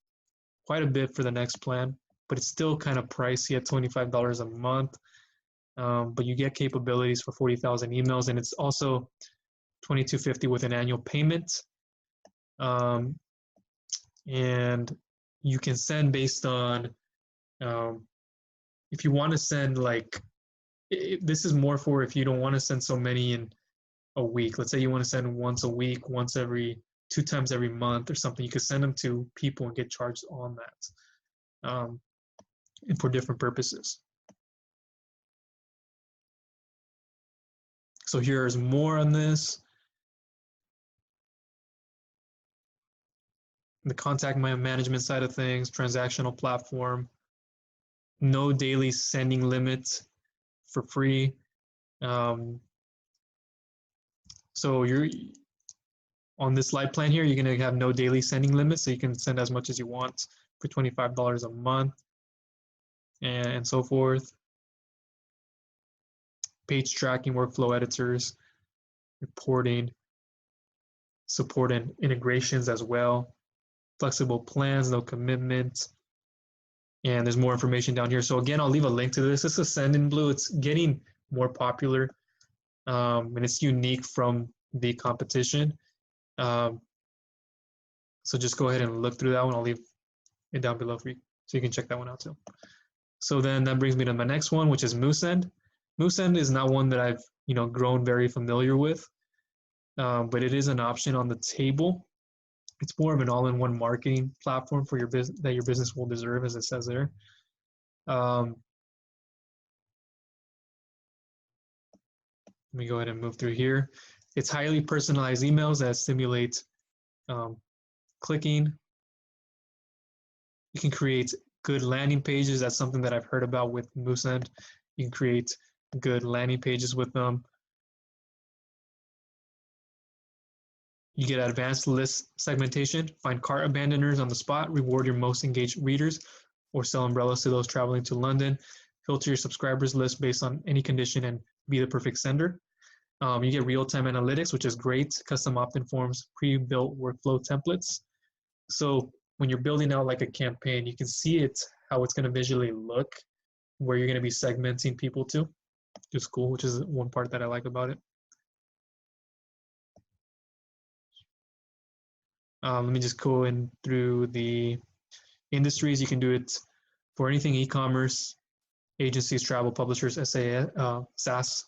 quite a bit for the next plan, but it's still kind of pricey at $25 a month. But you get capabilities for 40,000 emails, and it's also $22.50 with an annual payment. And you can send based on, if you want to send this is more for if you don't want to send so many in a week. Let's say you want to send once a week, two times every month or something. You could send them to people and get charged on that, and for different purposes. So here's more on this. The contact management side of things, transactional platform, no daily sending limit for free. So you're on this light plan here, you're going to have no daily sending limit, so you can send as much as you want for $25 a month and so forth. Page tracking, workflow editors, reporting, support and integrations as well. Flexible plans, no commitment. And there's more information down here. So again, I'll leave a link to this. This is sendinblue. It's getting more popular, and it's unique from the competition. So just go ahead and look through that one. I'll leave it down below for you, so you can check that one out too. So then that brings me to my next one, which is moosend. Moosend is not one that I've grown very familiar with, but it is an option on the table. It's more of an all-in-one marketing platform for your business that your business will deserve, as it says there. Let me go ahead and move through here. It's highly personalized emails that stimulate clicking. You can create good landing pages. That's something that I've heard about with moosend. You can create good landing pages with them. You get advanced list segmentation, find cart abandoners on the spot, reward your most engaged readers, or sell umbrellas to those traveling to London. Filter your subscribers list based on any condition and be the perfect sender. You get real-time analytics, which is great, custom opt-in forms, pre-built workflow templates. So when you're building out like a campaign, you can see it, how it's going to visually look, where you're going to be segmenting people to, which is cool, which is one part that I like about it. Let me just go in through the industries. You can do it for anything e-commerce, agencies, travel, publishers, SaaS.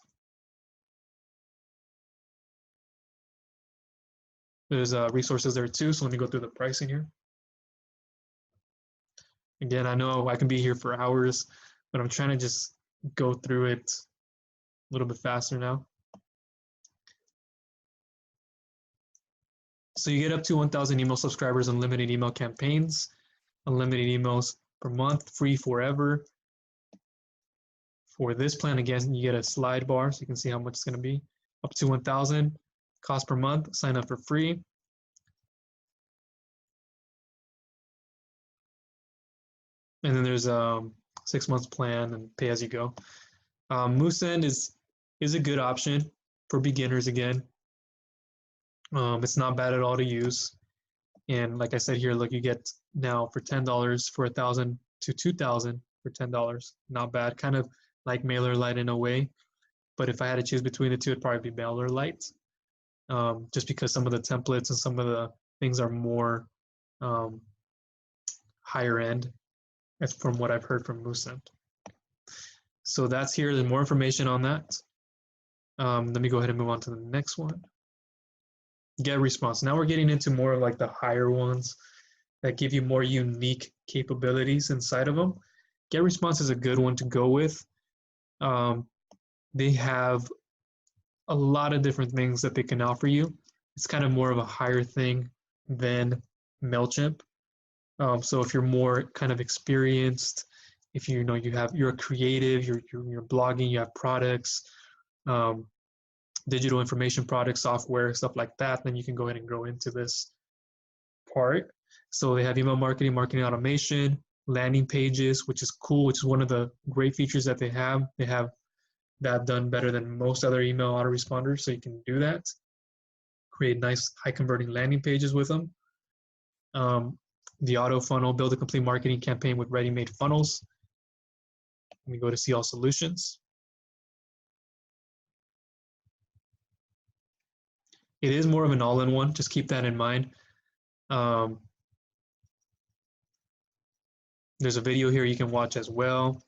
There's resources there too, so let me go through the pricing here. Again, I know I can be here for hours, but I'm trying to just go through it a little bit faster now. So you get up to 1,000 email subscribers, unlimited email campaigns, unlimited emails per month, free forever. For this plan, again, you get a slide bar so you can see how much it's going to be. Up to 1,000, cost per month, sign up for free. And then there's a 6 months plan and pay as you go. Moosend is a good option for beginners again. It's not bad at all to use. And like I said here, look, you get now for $10 for 1,000 to 2,000 for $10. Not bad, kind of like Mailerlite in a way. But if I had to choose between the two, it'd probably be Mailerlite, just because some of the templates and some of the things are more higher end, as from what I've heard from moosend. So that's here. There's more information on that. Let me go ahead and move on to the next one. GetResponse. Now we're getting into more of like the higher ones that give you more unique capabilities inside of them. GetResponse is a good one to go with. They have a lot of different things that they can offer you. It's kind of more of a higher thing than Mailchimp. So if you're more kind of experienced, if you're a creative, you're blogging, you have products, digital information products, software, stuff like that, then you can go ahead and grow into this part. So they have email marketing, marketing automation, landing pages, which is cool, which is one of the great features that they have. They have that done better than most other email autoresponders, so you can do that. Create nice high converting landing pages with them. The auto funnel, build a complete marketing campaign with ready-made funnels. Let me go to see all solutions. It is more of an all-in-one, just keep that in mind. There's a video here you can watch as well.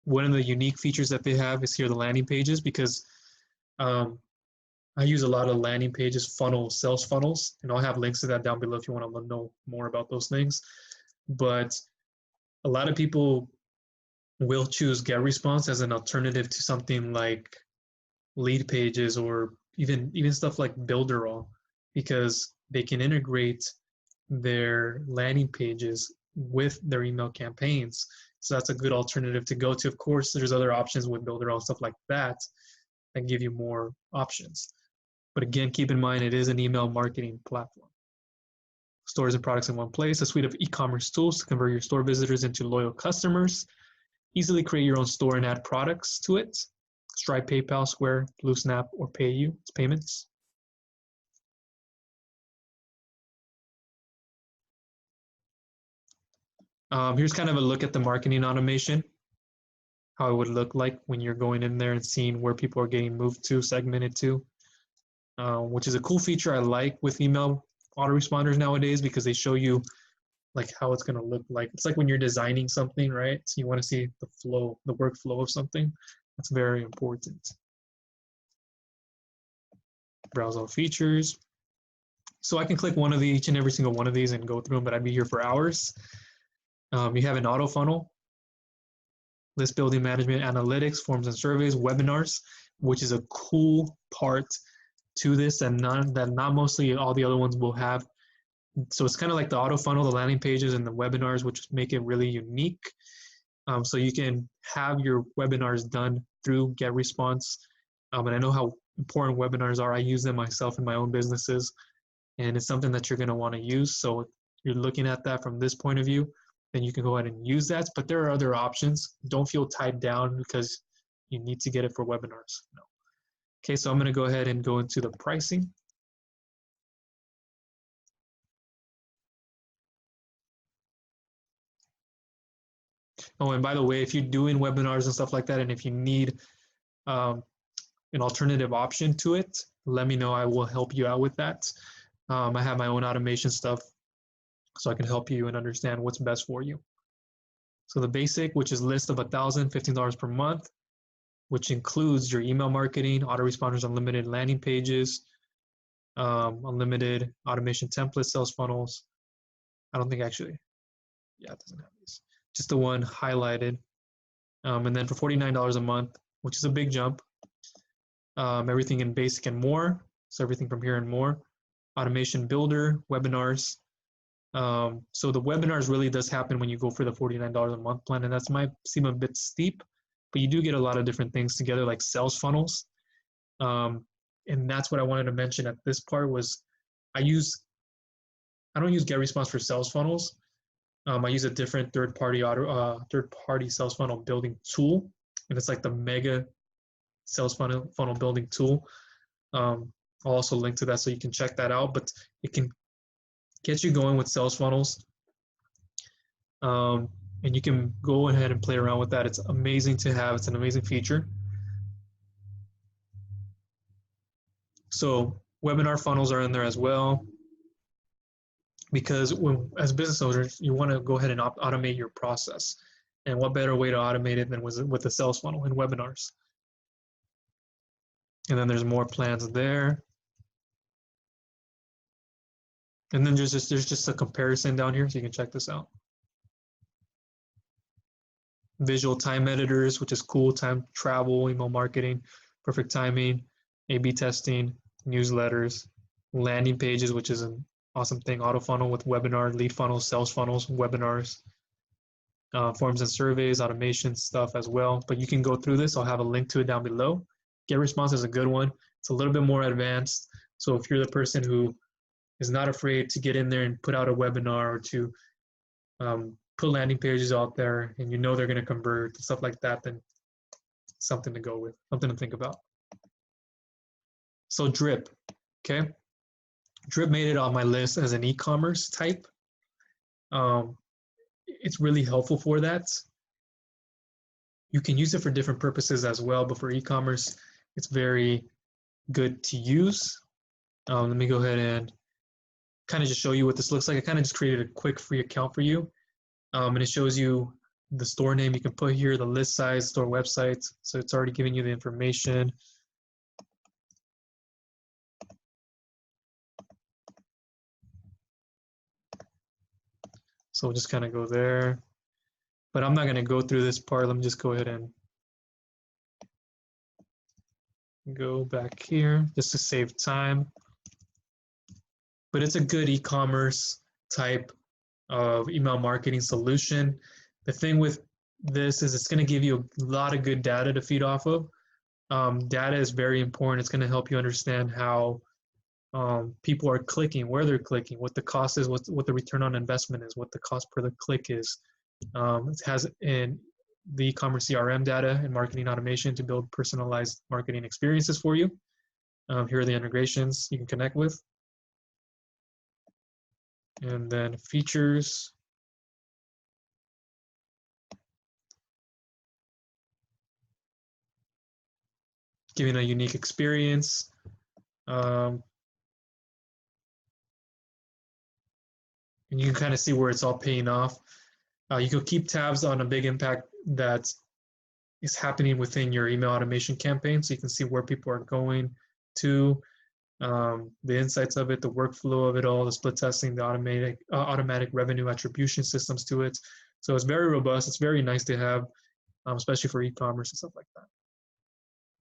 One of the unique features that they have is here the landing pages, because I use a lot of landing pages, funnels, sales funnels, and I'll have links to that down below if you want to know more about those things. But a lot of people will choose GetResponse as an alternative to something like lead pages or even stuff like Builderall, because they can integrate their landing pages with their email campaigns. So that's a good alternative to go to. Of course, there's other options with Builderall, stuff like that give you more options. But again, keep in mind, it is an email marketing platform. Stores and products in one place, a suite of e-commerce tools to convert your store visitors into loyal customers. Easily create your own store and add products to it. Stripe, PayPal, Square, BlueSnap, or PayU, it's payments. Here's kind of a look at the marketing automation, how it would look like when you're going in there and seeing where people are getting moved to, segmented to, which is a cool feature I like with email autoresponders nowadays, because they show you like how it's going to look like. It's like when you're designing something, right? So you want to see the flow, the workflow of something. That's very important. Browse all features. So I can click one of each and every single one of these and go through them, but I'd be here for hours. You have an auto funnel, list building, management, analytics, forms and surveys, webinars, which is a cool part to this, and not mostly all the other ones will have. So it's kind of like the auto funnel, the landing pages, and the webinars, which make it really unique. So you can have your webinars done through GetResponse. And I know how important webinars are. I use them myself in my own businesses, and it's something that you're going to want to use. So you're looking at that from this point of view. then you can go ahead and use that. But there are other options. Don't feel tied down because you need to get it for webinars. No. Okay, so I'm going to go ahead and go into the pricing. Oh, and by the way, if you're doing webinars and stuff like that, and if you need an alternative option to it, let me know. I will help you out with that. I have my own automation stuff, so I can help you and understand what's best for you. So the basic, which is list of 1,000, $15 per month, which includes your email marketing, autoresponders, unlimited landing pages, unlimited automation templates, sales funnels. I don't think actually, yeah, it doesn't have these. Just the one highlighted. And then for $49 a month, which is a big jump, everything in basic and more. So everything from here and more. Automation builder, webinars. So the webinars really does happen when you go for the $49 a month plan, and that might seem a bit steep, but you do get a lot of different things together, like sales funnels. And that's what I wanted to mention at this part was I don't use GetResponse for sales funnels. I use a different third-party sales funnel building tool, and it's like the mega sales funnel building tool. I'll also link to that so you can check that out, but it can get you going with sales funnels. And you can go ahead and play around with that. It's amazing to have. It's an amazing feature. So webinar funnels are in there as well, because as business owners, you want to go ahead and automate your process. And what better way to automate it than with the sales funnel and webinars? And then there's more plans there. And then there's just a comparison down here, so you can check this out. Visual time editors, which is cool, time travel, email marketing, perfect timing, A/B testing, newsletters, landing pages, which is an awesome thing, auto funnel with webinar, lead funnels, sales funnels, webinars, forms and surveys, automation stuff as well. But you can go through this. I'll have a link to it down below. GetResponse is a good one. It's a little bit more advanced. So if you're the person who is not afraid to get in there and put out a webinar or to put landing pages out there and you know they're going to convert, stuff like that, then something to go with, something to think about. So Drip, okay? Drip made it on my list as an e-commerce type. It's really helpful for that. You can use it for different purposes as well, but for e-commerce, it's very good to use. Let me go ahead and kind of just show you what this looks like. I kind of just created a quick free account for you. And it shows you the store name you can put here, the list size, store website. So it's already giving you the information. So we'll just kind of go there. But I'm not going to go through this part. Let me just go ahead and go back here just to save time. But it's a good e-commerce type of email marketing solution. The thing with this is it's going to give you a lot of good data to feed off of. Data is very important. It's going to help you understand how people are clicking, where they're clicking, what the cost is, what the return on investment is, what the cost per the click is. It has in the e-commerce CRM data and marketing automation to build personalized marketing experiences for you. Here are the integrations you can connect with. And then features. Giving a unique experience. And you can kind of see where it's all paying off. You can keep tabs on a big impact that is happening within your email automation campaign, so you can see where people are going to, the insights of it, the workflow of it all, the split testing, the automatic revenue attribution systems to it. So it's very robust. It's very nice to have, especially for e-commerce and stuff like that.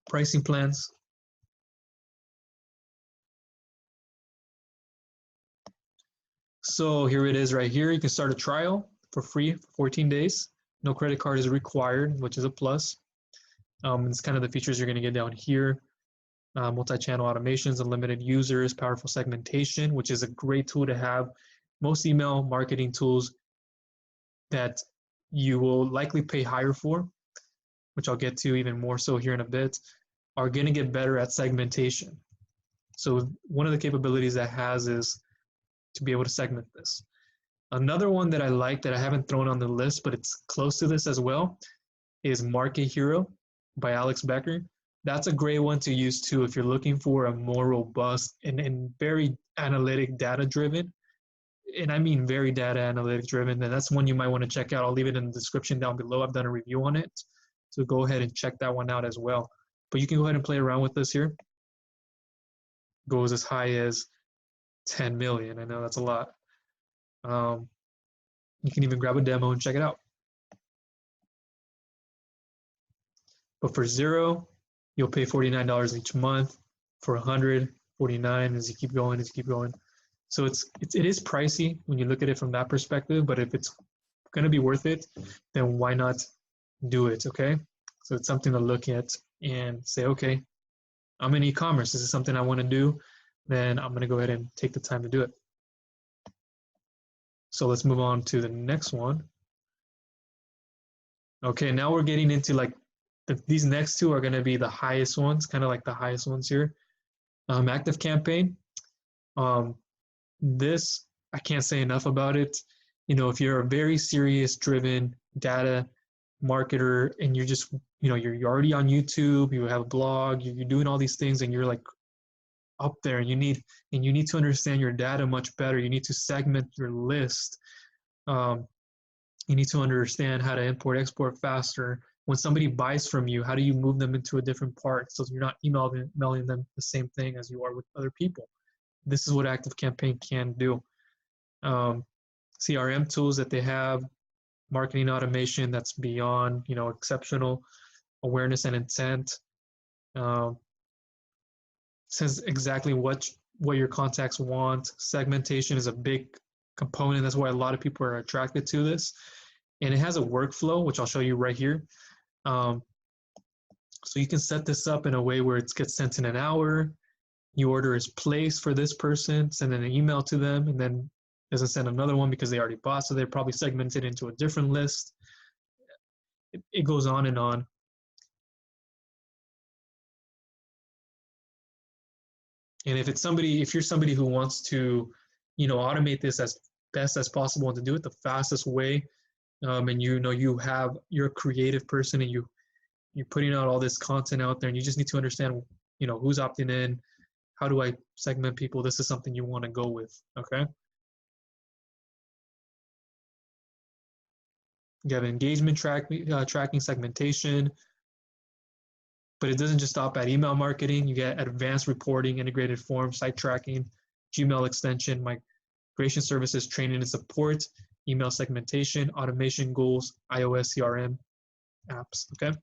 Pricing plans. So here it is right here. You can start a trial for free for 14 days. No credit card is required, which is a plus. It's kind of the features you're going to get down here. Multi-channel automations, unlimited users, powerful segmentation, which is a great tool to have. Most email marketing tools that you will likely pay higher for, which I'll get to even more so here in a bit, are going to get better at segmentation. So one of the capabilities that has is to be able to segment this. Another one that I like that I haven't thrown on the list, but it's close to this as well, is Market Hero by Alex Becker. That's a great one to use too if you're looking for a more robust and very analytic data driven. And I mean very data analytic driven, then that's one you might want to check out. I'll leave it in the description down below. I've done a review on it. So go ahead and check that one out as well. But you can go ahead and play around with this here. Goes as high as 10 million. I know that's a lot. You can even grab a demo and check it out. But for 0, you'll pay $49 each month. For 100, $49 as you keep going, So it is pricey when you look at it from that perspective, but if it's going to be worth it, then why not do it, okay? So it's something to look at and say, okay, I'm in e-commerce. This is something I want to do. Then I'm going to go ahead and take the time to do it. So let's move on to the next one. Okay, now we're getting into like, these next two are going to be the highest ones, kind of like the highest ones here. ActiveCampaign. This, I can't say enough about it. You know, if you're a very serious driven data marketer and you're just, you know, you're already on YouTube, you have a blog, you're doing all these things and you're like up there and you need to understand your data much better. You need to segment your list. You need to understand how to import, export faster. When somebody buys from you, how do you move them into a different part so you're not emailing them the same thing as you are with other people? This is what ActiveCampaign can do. CRM tools that they have, marketing automation that's beyond, you know, exceptional, awareness and intent. Says exactly what your contacts want. Segmentation is a big component. That's why a lot of people are attracted to this. And it has a workflow, which I'll show you right here. So you can set this up in a way where it gets sent in an hour. Your order is placed for this person, send an email to them, and then doesn't send another one because they already bought, so they're probably segmented into a different list. It goes on and on. And if you're somebody who wants to, you know, automate this as best as possible and to do it the fastest way, and you know you're a creative person and you're putting out all this content out there, and you just need to understand, you know, who's opting in, how do I segment people? This is something you want to go with, okay? You have engagement tracking, segmentation, but it doesn't just stop at email marketing. You get advanced reporting, integrated forms, site tracking, Gmail extension, migration services, training and support, email segmentation, automation goals, iOS CRM apps, okay?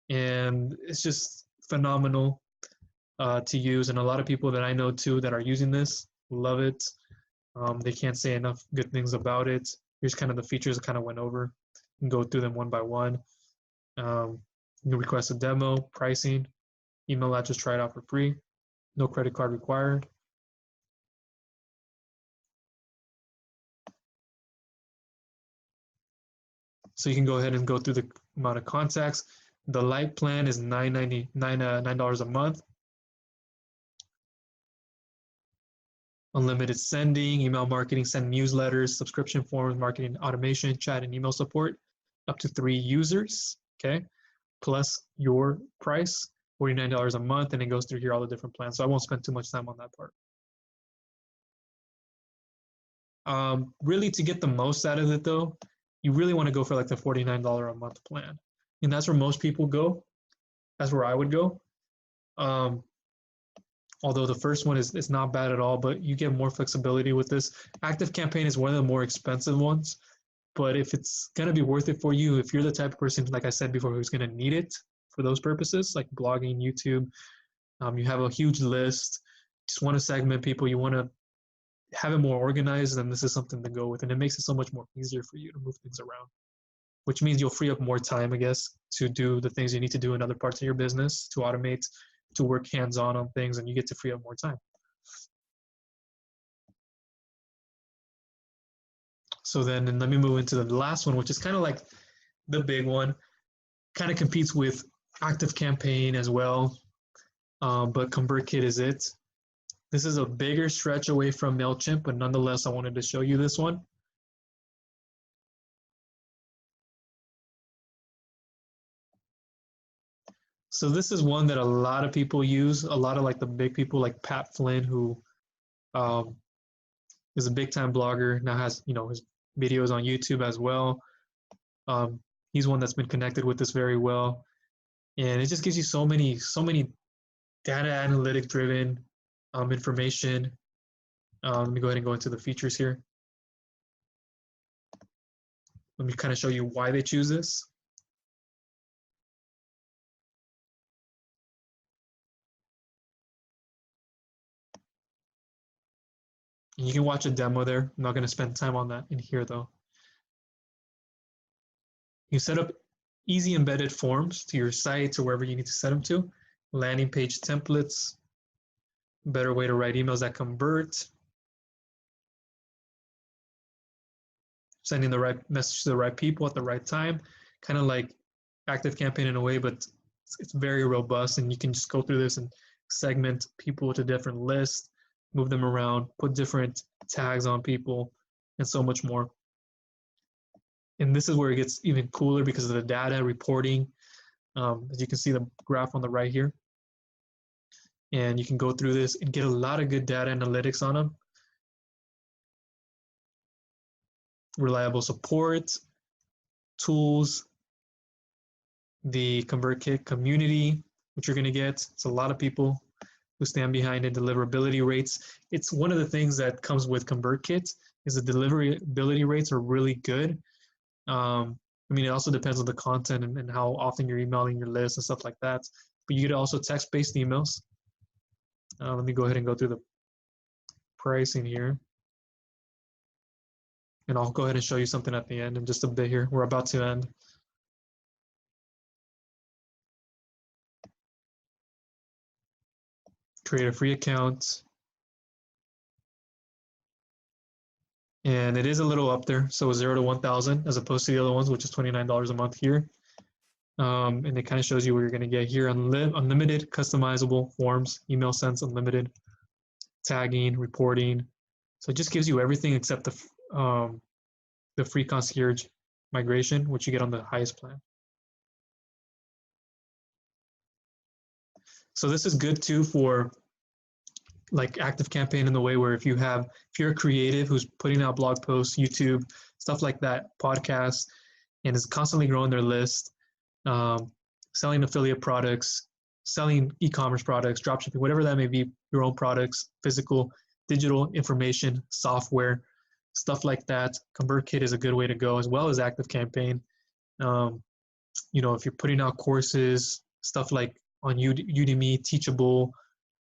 And it's just phenomenal to use. And a lot of people that I know too that are using this love it. They can't say enough good things about it. Here's kind of the features I kind of went over. You can go through them one by one. You request a demo, pricing, email address, try it out for free. No credit card required. So you can go ahead and go through the amount of contacts. The Lite plan is $9 a month. Unlimited sending, email marketing, send newsletters, subscription forms, marketing automation, chat and email support, up to 3 users, okay? Plus your price, $49 a month, and it goes through here all the different plans. So I won't spend too much time on that part. Really, to get the most out of it though, you really want to go for like the $49 a month plan. And that's where most people go. That's where I would go. Although the first one is not bad at all, but you get more flexibility with this. ActiveCampaign is one of the more expensive ones, but if it's going to be worth it for you, if you're the type of person, like I said before, who's going to need it for those purposes, like blogging, YouTube, you have a huge list, just want to segment people, you want to have it more organized, then this is something to go with. And it makes it so much more easier for you to move things around, which means you'll free up more time, I guess, to do the things you need to do in other parts of your business, to automate, to work hands-on things, and you get to free up more time. So then, and let me move into the last one, which is kind of like the big one. Kind of competes with ActiveCampaign as well, but ConvertKit is it. This is a bigger stretch away from Mailchimp, but nonetheless, I wanted to show you this one. So this is one that a lot of people use. A lot of like the big people, like Pat Flynn, who um, is a big time blogger, now has his videos on YouTube as well. He's one that's been connected with this very well, and it just gives you so many data analytic driven information. Let me go ahead and go into the features here. Let me kind of show you why they choose this. You can watch a demo there. I'm not going to spend time on that in here though. You set up easy embedded forms to your site or wherever you need to set them to. Landing page templates, better way to write emails that convert, sending the right message to the right people at the right time, kind of like ActiveCampaign in a way, but it's very robust, and you can just go through this and segment people to different lists, move them around, put different tags on people, and so much more. And this is where it gets even cooler because of the data reporting. As you can see the graph on the right here. And you can go through this and get a lot of good data analytics on them. Reliable support, tools, the ConvertKit community, which you're going to get. It's a lot of people who stand behind it. Deliverability rates. It's one of the things that comes with ConvertKit is the deliverability rates are really good. I mean, it also depends on the content and how often you're emailing your list and stuff like that. But you get also text-based emails. Let me go ahead and go through the pricing here. And I'll go ahead and show you something at the end in just a bit here. We're about to end. Create a free account. And it is a little up there. So 0 to 1,000 as opposed to the other ones, which is $29 a month here. And it kind of shows you what you're going to get here. Unlimited customizable forms, email sends unlimited, tagging, reporting. So it just gives you everything except the free concierge migration, which you get on the highest plan. So this is good too for like ActiveCampaign in the way where if you're a creative who's putting out blog posts, YouTube, stuff like that, podcasts, and is constantly growing their list, selling affiliate products, selling e-commerce products, dropshipping, whatever that may be, your own products, physical, digital information, software, stuff like that. ConvertKit is a good way to go, as well as ActiveCampaign. If you're putting out courses, stuff like on Udemy, Teachable,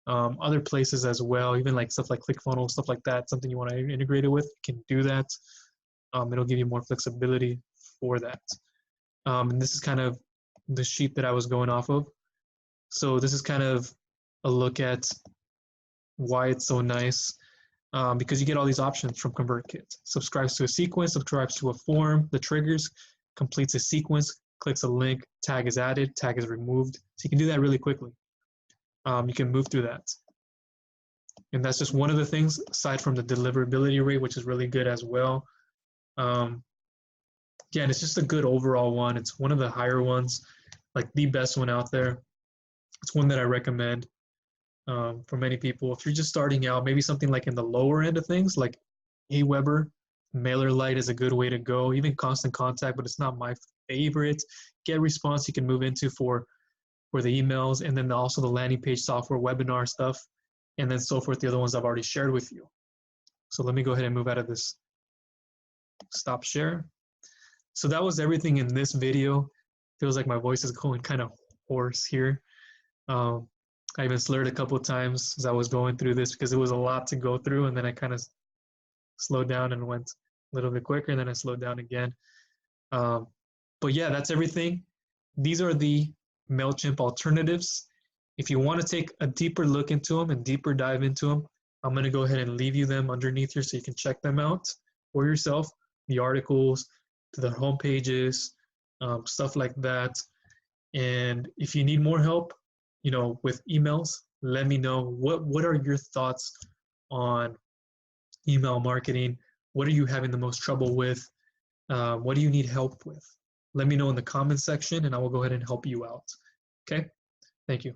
other places as well, even like stuff like ClickFunnels, stuff like that, something you want to integrate it with, you can do that. It'll give you more flexibility for that. And this is kind of the sheet that I was going off of. So this is kind of a look at why it's so nice, because you get all these options from ConvertKit. Subscribes to a sequence, subscribes to a form, the triggers, completes a sequence, clicks a link, tag is added, tag is removed. So you can do that really quickly. You can move through that. And that's just one of the things, aside from the deliverability rate, which is really good as well. Again, it's just a good overall one. It's one of the higher ones, like the best one out there. It's one that I recommend for many people. If you're just starting out, maybe something like in the lower end of things, like Aweber, Mailerlite is a good way to go. Even Constant Contact, but it's not my favorite. GetResponse you can move into for the emails, and then also the landing page software, webinar stuff, and then so forth, the other ones I've already shared with you. So let me go ahead and move out of this stop share. So that was everything in this video. Feels like my voice is going kind of hoarse here. I even slurred a couple of times as I was going through this because it was a lot to go through, and then I kind of slowed down and went a little bit quicker, and then I slowed down again. But yeah, that's everything. These are the Mailchimp alternatives. If you want to take a deeper look into them and deeper dive into them, I'm going to go ahead and leave you them underneath here so you can check them out for yourself. the articles, to the home pages, stuff like that. And if you need more help, with emails, let me know what are your thoughts on email marketing. What are you having the most trouble with? What do you need help with? Let me know in the comments section and I will go ahead and help you out. Okay, thank you.